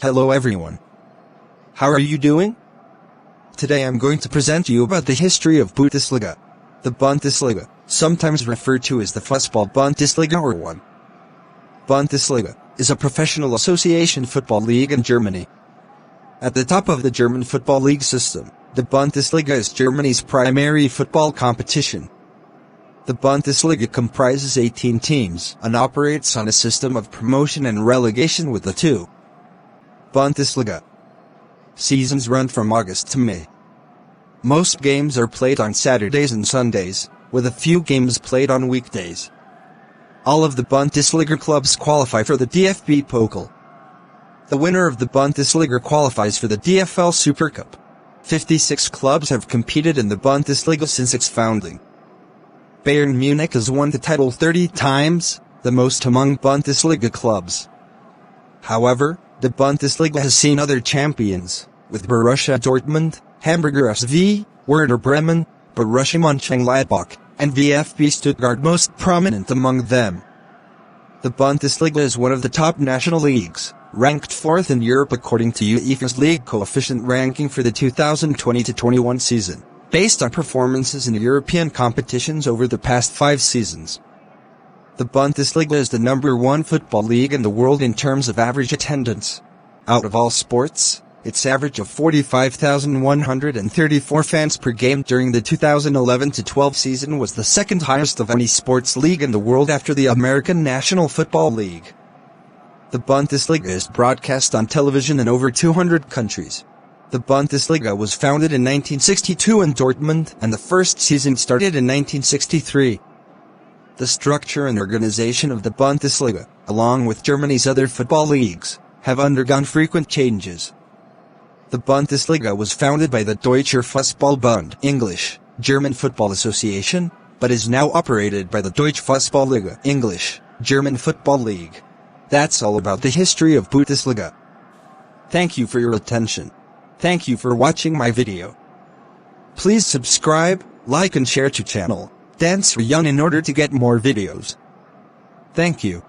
Hello everyone. How are you doing? Today I'm going to present you about the history of Budesliga. The Bundesliga, sometimes referred to as the Fußball Bundesliga or 1. Bundesliga is a professional association football league in Germany. At the top of the German football league system, the Bundesliga is Germany's primary football competition. The Bundesliga comprises 18 teams and operates on a system of promotion and relegation with the 2. Bundesliga seasons run from August to May. Most games are played on Saturdays and Sundays, with a few games played on weekdays. All of the Bundesliga clubs qualify for the DFB Pokal. The winner of the Bundesliga qualifies for the DFL Super Cup. 56 clubs have competed in the Bundesliga since its founding. Bayern Munich has won the title 30 times, the most among Bundesliga clubs. However, the Bundesliga has seen other champions, with Borussia Dortmund, Hamburger SV, Werder Bremen, Borussia Mönchengladbach, and VfB Stuttgart most prominent among them. The Bundesliga is one of the top national leagues, ranked 4th in Europe according to UEFA's league coefficient ranking for the 2020-21 season, based on performances in European competitions over the past 5 seasons. The Bundesliga is the number 1 football league in the world in terms of average attendance. Out of all sports, its average of 45,134 fans per game during the 2011-12 season was the second highest of any sports league in the world after the American National Football League. The Bundesliga is broadcast on television in over 200 countries. The Bundesliga was founded in 1962 in Dortmund, and the first season started in 1963. The structure and organization of the Bundesliga, along with Germany's other football leagues, have undergone frequent changes. The Bundesliga was founded by the Deutscher Fußballbund, English, German Football Association, but is now operated by the Deutsche Fußballliga, English, German Football League. That's all about the history of Bundesliga. Thank you for your attention. Thank you for watching my video. Please subscribe, like and share to channel Sreyoun in order to get more videos. Thank you.